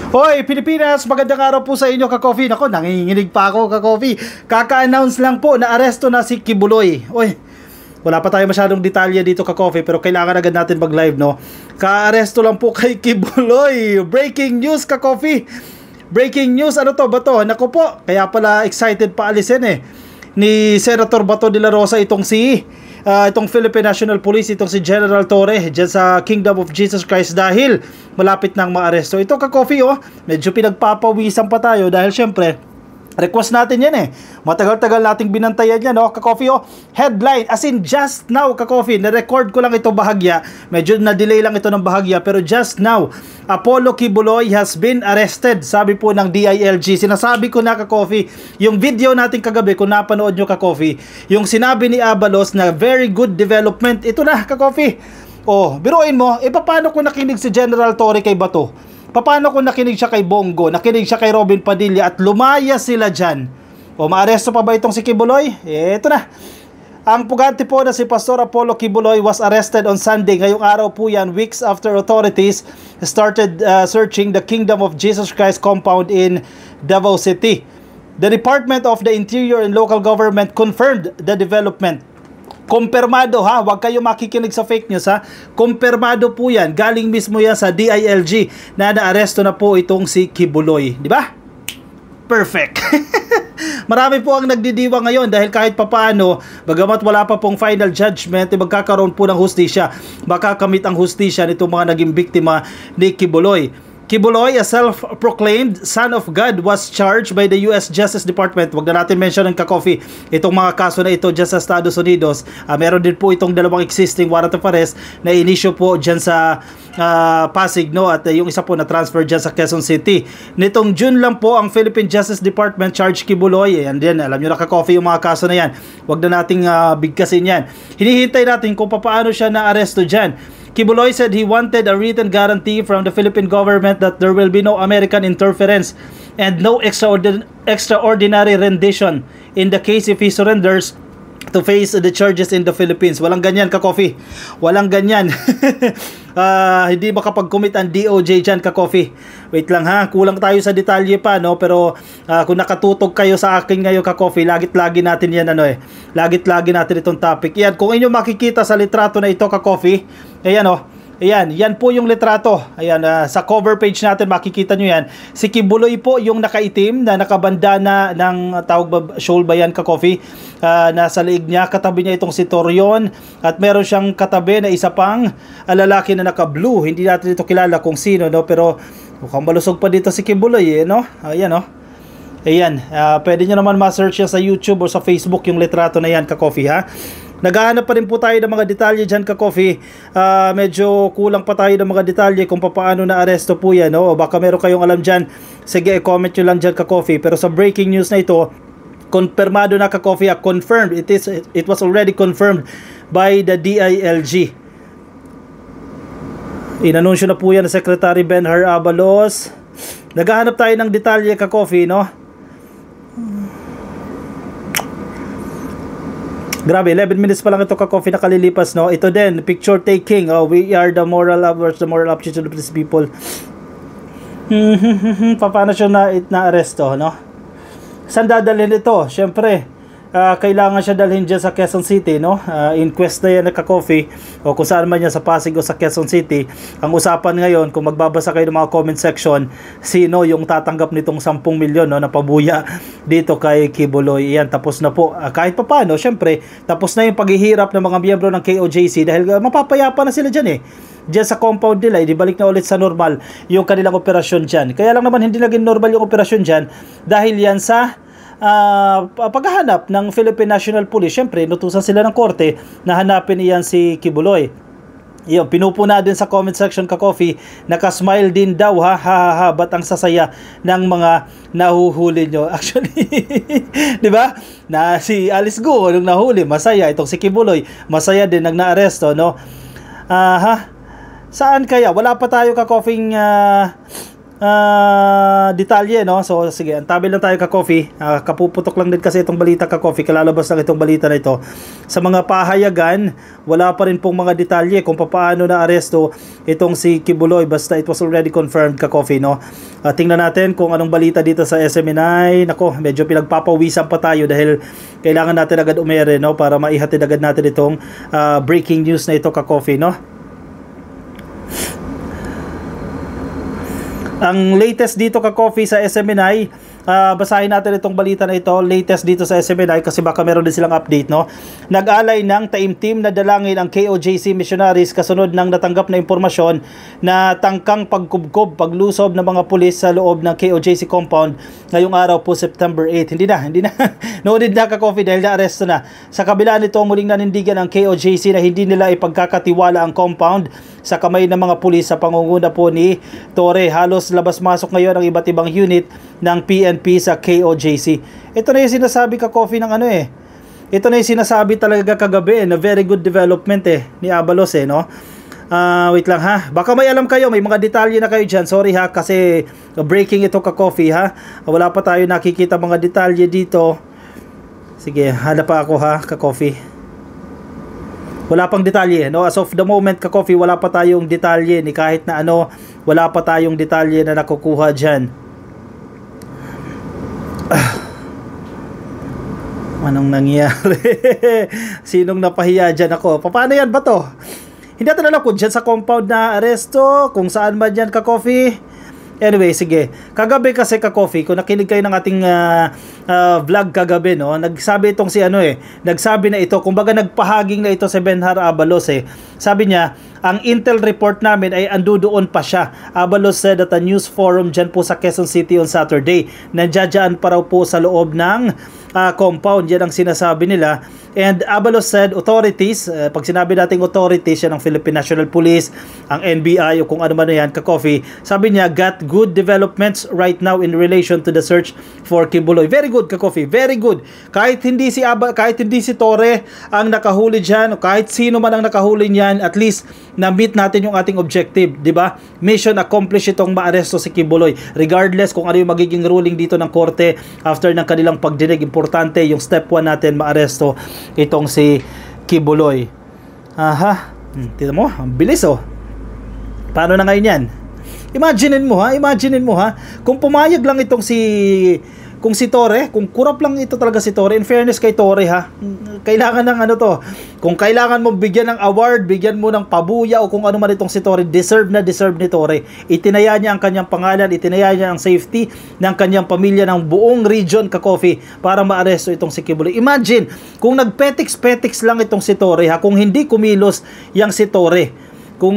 Hoy, Pilipinas, magandang araw po sa inyo, ka-coffee. Nako, nanginginig pa ako, ka-coffee. Kaka-announce lang po na aresto na si Kibuloy. Oy, wala pa tayo masyadong detalye dito, ka-coffee, pero kailangan agad natin mag-live, no? Ka-aresto lang po kay Kibuloy. Breaking news, ka-coffee. Breaking news, ano to ba to? Nako po, kaya pala excited pa alisin ni Senator Bato de la Rosa itong itong Philippine National Police, itong si General Torre dyan sa Kingdom of Jesus Christ dahil malapit nang maaresto. Ito, ka-coffee, medyo pinagpapawisan pa tayo dahil syempre request natin yan matagal-tagal nating binantayan yan, ka-coffee, headline, as in just now, ka-coffee, na-record ko lang ito bahagya, medyo na-delay lang ito ng bahagya, pero just now, Apollo Kibuloy has been arrested, sabi po ng DILG. Sinasabi ko na, ka-coffee, yung video natin kagabi, kung napanood nyo, ka-coffee, yung sinabi ni Abalos na very good development, ito na, ka-coffee. Biruin mo, paano ko nakinig si General Torre kay Bato? Paano kung nakinig siya kay Bongo, nakinig siya kay Robin Padilla at lumaya sila dyan? Maaresto pa ba itong si Kibuloy? Ito na. Ang pugante po na si Pastor Apollo Kibuloy was arrested on Sunday. Ngayong araw po yan, weeks after authorities started searching the Kingdom of Jesus Christ compound in Davao City. The Department of the Interior and Local Government confirmed the development. Kumpirmado, huwag kayo makikinig sa fake news, kumpirmado po yan, galing mismo yan sa DILG na naaresto na po itong si Kibuloy, di ba? Perfect. Marami po ang nagdidiwa ngayon dahil kahit papaano, bagamat wala pa pong final judgment, magkakaroon po ng hustisya, makakamit ang hustisya nitong mga naging biktima ni Kibuloy. Kibuloy, a self-proclaimed son of God, was charged by the US Justice Department. Wag na natin mention ng ka-coffee itong mga kaso na ito dyan sa Estados Unidos. Meron din po itong dalawang existing warrant of arrest na inisyo po dyan sa Pasig, at yung isa po na transfer dyan sa Quezon City. Nitong June lang po ang Philippine Justice Department charged Kibuloy. And then, alam nyo na, ka-coffee, yung mga kaso na yan. Wag na nating bigkasin yan. Hinihintay natin kung paano siya na-aresto dyan. Kibuloy said he wanted a written guarantee from the Philippine government that there will be no American interference and no extraordinary rendition in the case if he surrenders to face the charges in the Philippines. Walang ganyan, ka-coffee. Walang ganyan. Hindi makapag-commit ang DOJ dyan, ka-coffee. Wait lang, kulang tayo sa detalye pa, pero kung nakatutog kayo sa akin ngayon, ka-coffee, lagit-lagi natin yan, lagit-lagi natin itong topic. Yan, kung inyo makikita sa litrato na ito, ka-coffee, ayan, ayan, yan po yung litrato. Ayan, sa cover page natin makikita nyo yan. Si Kibuloy po yung nakaitim na nakabandana ng shawl ba yan, ka-coffee? Nasa liig niya, katabi niya itong si Torion at meron siyang katabi na isa pang lalaki na naka-blue. Hindi natin ito kilala kung sino, pero mukhang malusog pa dito si Kibuloy, Ayan, Ayan, pwede nyo naman ma-search yan sa YouTube o sa Facebook yung litrato na yan, ka-coffee, Naghahanap pa rin po tayo ng mga detalye dyan, ka-coffee. Medyo kulang pa tayo ng mga detalye kung paano na-aresto po yan, o baka meron kayong alam dyan. Sige, comment nyo lang dyan, ka-coffee. Pero sa breaking news na ito, konfirmado na, ka-coffee, confirmed. It was already confirmed by the DILG. Inanunsyo na po yan ng Secretary Benhar Abalos. Naghahanap tayo ng detalye, ka-coffee, Grabe, 11 minutes pa lang ito, ka-coffee, na kalilipas, Ito din, picture taking. We are the moral lovers, the moral aptitude of these people. Paano siya na-aresto, Saan dadalhin ito? Siyempre, kailangan siya dalhin dyan sa Quezon City, inquest na yan, ka-coffee, o kung saan man yan, sa Pasig o sa Quezon City. Ang usapan ngayon, kung magbabasa kayo ng mga comment section, sino yung tatanggap nitong 10 milyon na pabuya dito kay Kibuloy. Yan, tapos na po. Kahit pa paano, syempre, tapos na yung paghihirap ng mga miyembro ng KOJC dahil mapapayapa na sila dyan dyan sa compound nila, ibalik na ulit sa normal yung kanilang operasyon dyan. Kaya lang naman hindi naging normal yung operasyon dyan dahil yan sa paghahanap ng Philippine National Police. Syempre, inutusan sila ng korte na hanapin iyan si Kibuloy. Yung pinupuna din sa comment section, ka-coffee, nakasmile din daw, ba't ang sasaya ng mga nahuhuli nyo? Actually, di ba? Na si Alice Guo nung nahuli, masaya. Itong si Kibuloy, masaya din nang naaresto, Saan kaya? Wala pa tayo, ka-coffee, detalye, no? So sige, antabi lang tayo ka-coffee. Kapuputok lang din kasi itong balita ka-coffee, kalalabas lang itong balita na ito. Sa mga pahayagan, wala pa rin pong mga detalye kung paano na aresto itong si Kibuloy, basta it was already confirmed ka-coffee, no? Tingnan natin kung anong balita dito sa SMNI. Nako, medyo pinagpapawisan pa tayo dahil kailangan natin agad umere, no? Para maihatid agad natin itong breaking news na ito ka-coffee, no? Ang latest dito ka-coffee sa SMNI, basahin natin itong balita na ito, latest dito sa SMNI kasi baka meron din silang update, no? Nag-alay ng taimtim na dalangin ang KOJC missionaries kasunod ng natanggap na impormasyon na tangkang pagkubkob, paglusob ng mga pulis sa loob ng KOJC compound ngayong araw po September 8. Hindi na. Noonid na ka-coffee dahil na-aresto na. Sa kabila nito, muling nanindigan ang KOJC na hindi nila ipagkakatiwala ang compound sa kamay ng mga pulis sa pangunguna po ni Torre. Halos labas-masok ngayon ang iba't ibang unit ng PNP sa KOJC. Ito na yung sinasabi ka-coffee ng ito na yung sinasabi talaga kagabi na very good development ni Abalos, no? Wait lang ha. Baka may alam kayo, may mga detalye na kayo dyan. Sorry ha, kasi breaking ito ka-coffee ha. Wala pa tayo nakikita mga detalye dito. Sige, hanap pa ako ha, ka-coffee. Wala pang detalye, no? As of the moment, ka-coffee, wala pa tayong detalye ni kahit na wala pa tayong detalye na nakukuha dyan. Anong nangyari? Sinong napahiya dyan ako? Paano yan ba to? Hindi natin alam kung dyan sa compound na aresto, kung saan ba dyan ka-coffee. Anyway, sige. Kagabi kasi ka-coffee, kung nakinig kayo ng ating vlog kagabi, no, nagsabi itong si nagsabi na ito, kumbaga nagpahaging na ito si Benhar Abalos Sabi niya, ang intel report namin ay andudoon pa siya. Abalos said at a news forum dyan po sa Quezon City on Saturday. Nandiyan pa raw po sa loob ng compound. Yan ang sinasabi nila. And Abalos said authorities, pag sinabi nating authorities, yan ang Philippine National Police, ang NBI o kung ano man yan, ka-coffee, sabi niya, got good developments right now in relation to the search for Kibuloy. Very good ka-coffee, very good. Kahit hindi si Torre ang nakahuli dyan, o kahit sino man ang nakahuli niyan, at least na-meet natin yung ating objective, di ba? Mission accomplished itong maaresto si Kibuloy. Regardless kung ano yung magiging ruling dito ng korte after ng kanilang pagdinig, importante yung step 1 natin, maaresto itong si Kibuloy. Aha, tignan mo, ang bilis Paano na ngayon yan? Imaginin mo ha, kung pumayag lang itong si Torre, kung kurap lang ito talaga si Torre, in fairness kay Torre ha, kailangan ng kung kailangan mo bigyan ng award, bigyan mo ng pabuya o kung ano man itong si Torre, deserve ni Torre. Itinaya niya ang kanyang pangalan, itinaya niya ang safety ng kanyang pamilya, ng buong region ka-coffee para maaresto itong si Kibuloy. Imagine, kung nagpetiks-petiks lang itong si Torre ha, kung hindi kumilos yang si Torre, kung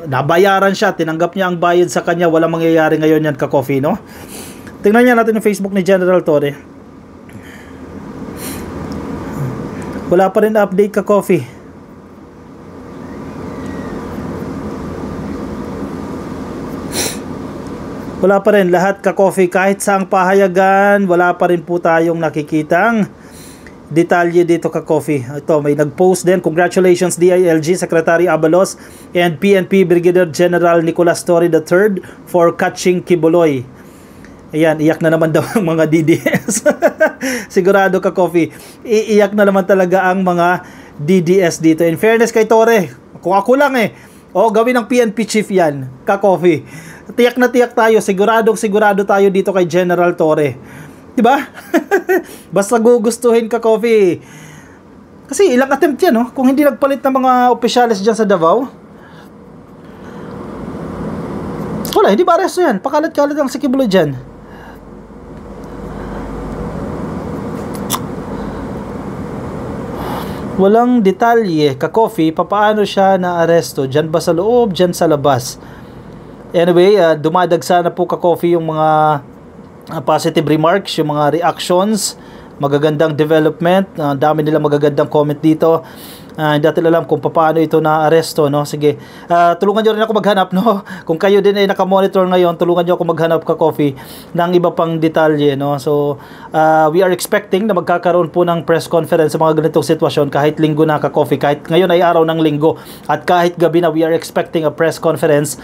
nabayaran siya, tinanggap niya ang bayad sa kanya, walang mangyayari ngayon yan ka-coffee, no? Tingnan niya natin yung Facebook ni General Torre. Wala pa rin update ka-coffee. Wala pa rin lahat ka-coffee. Kahit saang pahayagan, wala pa rin po tayong nakikitang detalye dito ka-coffee. Ito, may nag-post din. Congratulations DILG, Secretary Abalos and PNP Brigadier General Nicolas Torre III for catching Kibuloy. Ayan, iyak na naman daw ang mga DDS. Sigurado ka-coffee. Iiyak na naman talaga ang mga DDS dito. In fairness kay Torre, kung ako lang gawin ng PNP chief yan, ka-coffee. Tiyak na tiyak tayo, sigurado tayo dito kay General Torre. Diba? Basta gugustuhin ka-coffee. Kasi ilang attempt yan, kung hindi nagpalit ng mga opisyalis dyan sa Davao. Wala, hindi ba aresto yan? Pakalat-kalat ang si Kibuloy dyan. Walang detalye ka-coffee paano siya na-aresto, dyan ba sa loob, dyan sa labas. Anyway, dumadagsa na po ka-coffee yung mga positive remarks, yung mga reactions, magagandang development, dami nila magagandang comment dito. Hindi natin alam kung paano ito na-aresto, no? Sige, tulungan nyo rin ako maghanap, no? Kung kayo din ay nakamonitor ngayon, tulungan nyo ako maghanap ka-coffee ng iba pang detalye, no? So, we are expecting na magkakaroon po ng press conference sa mga ganitong sitwasyon kahit linggo na ka-coffee, kahit ngayon ay araw ng linggo, at kahit gabi na, we are expecting a press conference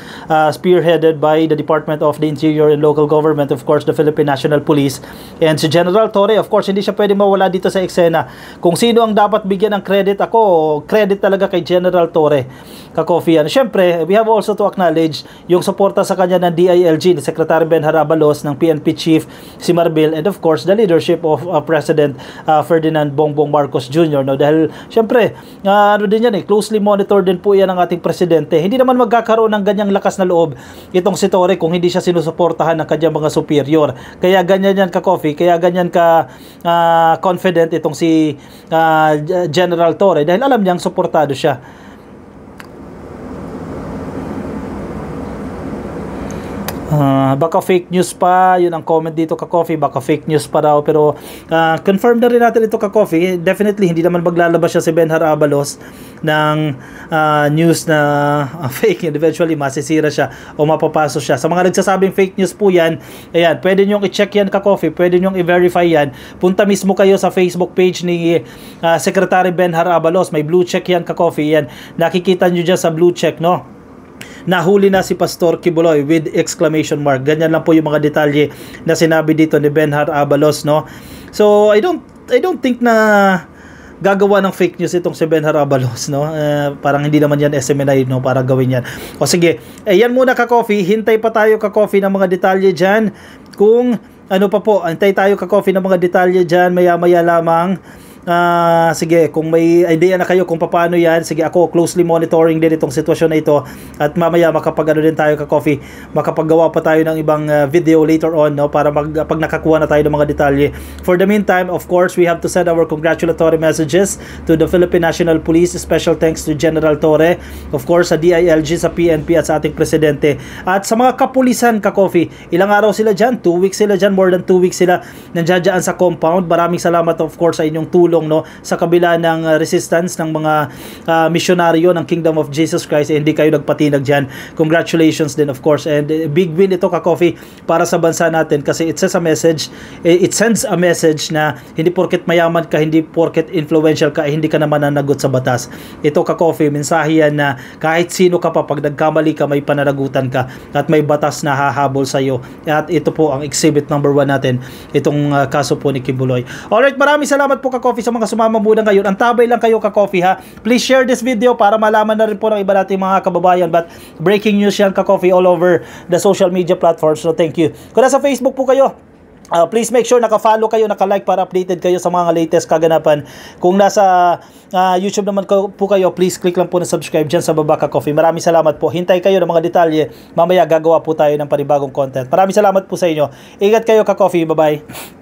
spearheaded by the Department of the Interior and Local Government, of course, the Philippine National Police, and si General Torre. Of course, hindi siya pwede mawala dito sa eksena. Kung sino ang dapat bigyan ng credit, ako credit talaga kay General Torre, ka-coffee. Siyempre, we have also to acknowledge yung suporta sa kanya ng DILG, ni Secretary Benhar Abalos, ng PNP Chief si Marbil, and of course the leadership of President Ferdinand Bongbong Marcos Jr. No? Dahil siyempre, ano din yan, closely monitored din po yan ng ating presidente. Hindi naman magkakaroon ng ganyang lakas na loob itong si Torre kung hindi siya sinusuportahan ng kanyang mga superior. Kaya ganyan yan ka-coffee, kaya ganyan ka confident itong si General Torre, dahil alam niyang suportado siya. Baka fake news pa, yun ang comment dito ka-coffee, baka fake news pa daw, pero confirm na rin natin ito ka-coffee. Definitely hindi naman maglalabas siya si Benhar Abalos ng news na fake, and eventually masisira siya o mapapaso siya. Sa mga nagsasabing fake news po yan, ayan, pwede nyong i-check yan ka-coffee, pwede nyong i-verify yan. Punta mismo kayo sa Facebook page ni Secretary Benhar Abalos, may blue check yan ka-coffee, yan, nakikita nyo dyan sa blue check, no? Nahuli na si Pastor Kibuloy with exclamation mark. Ganyan lang po yung mga detalye na sinabi dito ni Benhar Abalos, no? So I don't think na gagawa ng fake news itong si Benhar Abalos, no? Parang hindi naman yan SMNI, no, para gawin yan. O sige, yan muna ka-coffee, hintay pa tayo ka-coffee ng mga detalye dyan. Kung ano pa po, hintay tayo ka-coffee ng mga detalye dyan, maya-maya lamang. Sige, kung may idea na kayo kung paano yan, sige, ako closely monitoring din itong sitwasyon na ito, at mamaya makapag-ano din tayo ka-coffee, makapaggawa pa tayo ng ibang video later on, no, para pag nakakuha na tayo ng mga detalye. For the meantime, of course, we have to send our congratulatory messages to the Philippine National Police. Special thanks to General Torre, of course, sa DILG, sa PNP, at sa ating presidente, at sa mga kapulisan ka-coffee. Ilang araw sila dyan? 2 weeks sila dyan, more than 2 weeks sila nandiyan sa compound. Maraming salamat, of course, sa inyong tulong, no, sa kabila ng resistance ng mga misyonaryo ng Kingdom of Jesus Christ, hindi kayo nagpatinag dyan. Congratulations din, of course, and big win ito ka-coffee para sa bansa natin, kasi it sends a message na hindi porket mayaman ka, hindi porket influential ka, hindi ka naman nanagot sa batas. Ito ka-coffee, mensahe yan na kahit sino ka pa, pag nagkamali ka, may pananagutan ka, at may batas na hahabol sa iyo. At ito po ang exhibit number 1 natin, itong kaso po ni Kibuloy. Alright, maraming salamat po ka-coffee sa mga sumama muna ngayon. Antabay lang kayo ka-coffee, ha. Please share this video para malaman na rin po ng iba nating mga kababayan. But breaking news yan ka-coffee all over the social media platforms. So thank you. Kung nasa Facebook po kayo, please make sure naka-follow kayo, naka-like para updated kayo sa mga latest kaganapan. Kung nasa YouTube naman po kayo, please click lang po na subscribe dyan sa baba ka-coffee. Maraming salamat po. Hintay kayo ng mga detalye. Mamaya gagawa po tayo ng panibagong content. Maraming salamat po sa inyo. Ingat kayo ka-coffee. Bye-bye.